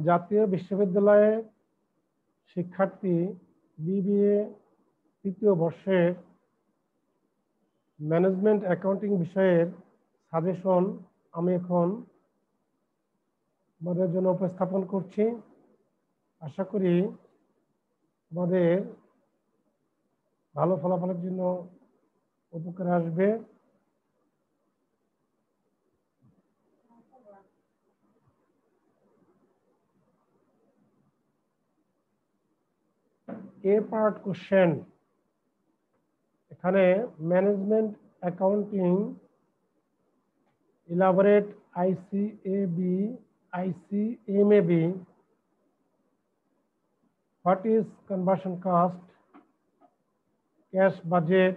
জাতীয় বিশ্ববিদ্যালয়ের শিক্ষার্থী বিবিএ তৃতীয় বর্ষের ম্যানেজমেন্ট অ্যাকাউন্টিং বিষয়ের সাজেশন আমি এখন তোমাদের জন্য উপস্থাপন করছি। আশা করি তোমাদের ভালো ফলাফলের জন্য উপকার আসবে। এ পার্ট কোশ্চেন, এখানে management accounting elaborate ICAB, ICMAB. What is conversion cost, cash budget,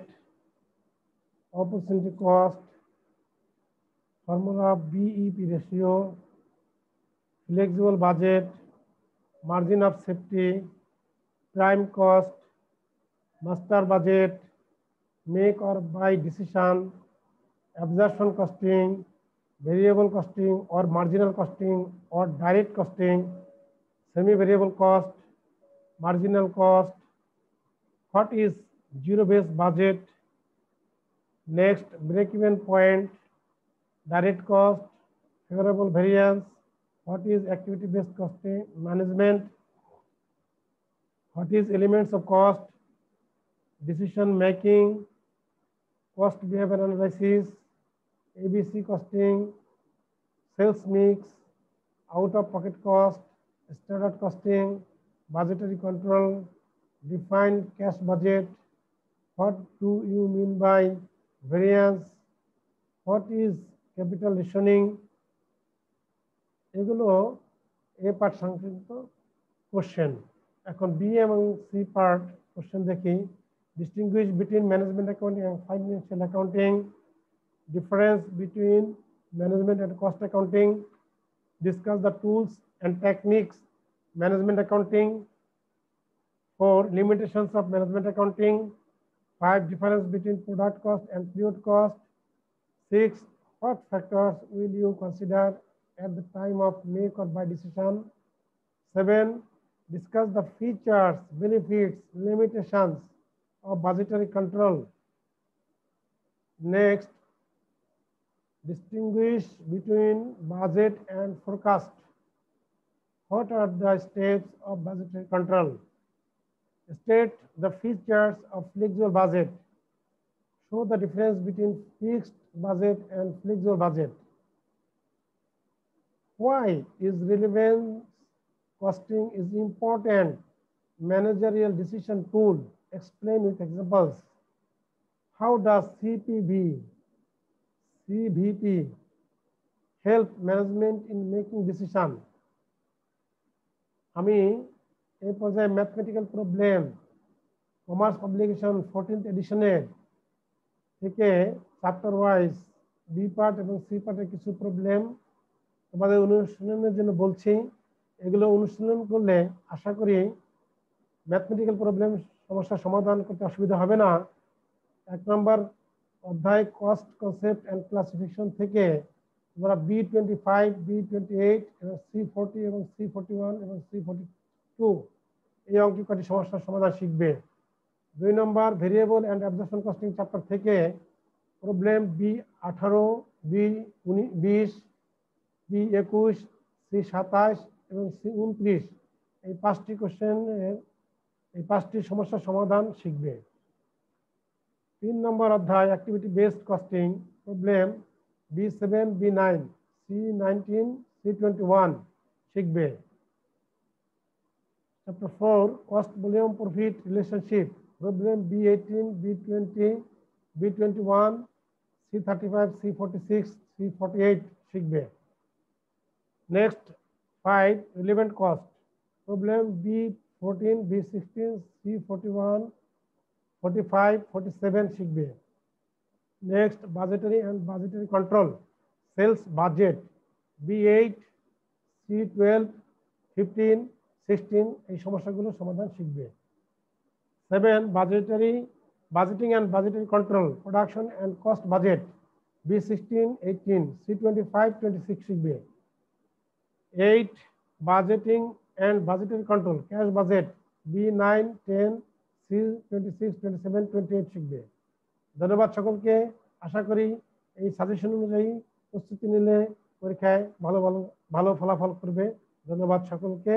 opportunity cost, formula BEP ratio, flexible budget, margin of safety, prime cost, master budget, make or buy decision, absorption costing, variable costing or marginal costing or direct costing, semi-variable cost, marginal cost, what is zero-based budget, next break-even point, direct cost, favorable variance, what is activity-based costing management, what is elements of cost, decision making, cost behavior analysis, ABC costing, sales mix, out-of-pocket cost, standard costing, budgetary control, defined cash budget, what do you mean by variance, what is capital rationing, এগুলো এ part সংক্রান্ত question. এখন B এবং C part question দেখি। Distinguish between management accounting and financial accounting, difference between management and cost accounting, discuss the tools and techniques management accounting, 4 limitations of management accounting, 5 difference between product cost and period cost, 6 what factors will you consider at the time of make or buy decision, 7 discuss the features, benefits, limitations of budgetary control. Next, distinguish between budget and forecast. What are the steps of budgetary control? State the features of flexible budget. Show the difference between fixed budget and flexible budget. Why is relevance costing is important managerial decision tool? Explain with examples. How does CVP help management in making decision? আমি এই পর্যায়ে mathematical problem commerce publication 14th এডিশনের থেকে chapter wise B part এবং C পার্টের কিছু problem তোমাদের অনুশীলনের জন্য বলছি। এগুলো অনুশীলন করলে আশা করি ম্যাথমেটিক্যাল প্রবলেম সমস্যার সমাধান করতে অসুবিধা হবে না। 1 নম্বর অধ্যায় কস্ট কনসেপ্ট অ্যান্ড ক্লাসিফিকেশন থেকে তোমরা B25, B28 এবং C40 এবং C41 এবং C42 এই অঙ্কিত কটি সমস্যার সমাধান শিখবে। 2 নম্বর variable and absorption costing chapter থেকে problem B18, B20, B21, C27 এবং C29 এই 5টি কোশ্চেনের এই 5টি সমস্যার সমাধান শিখবে। 3 নম্বর অধ্যায় activity based costing problem B7, B9, C19, C21 শিখবে। Chapter 4 cost volume profit relationship problem B18, B20, B21, C35, C46, C48 শিখবে। Next 5 relevant cost problem B14, B16, C41, 45, 47 শিখবে। Next budgetary and budgetary control sales budget B8, C12, 15, 16 এই সমস্যাগুলো সমাধান শিখবে। 7 budgeting and budgetary control production and cost budget B16, 18, C25, 26 শিখবে। 8 budgeting and budgetary control, cash budget B9, 10, C26, 27, 28 শিখবে। ধন্যবাদ সকলকে। আশা করি এই সাজেশন অনুযায়ী প্রস্তুতি নিলে পরীক্ষায় ভালো ফলাফল করবে। ধন্যবাদ সকলকে।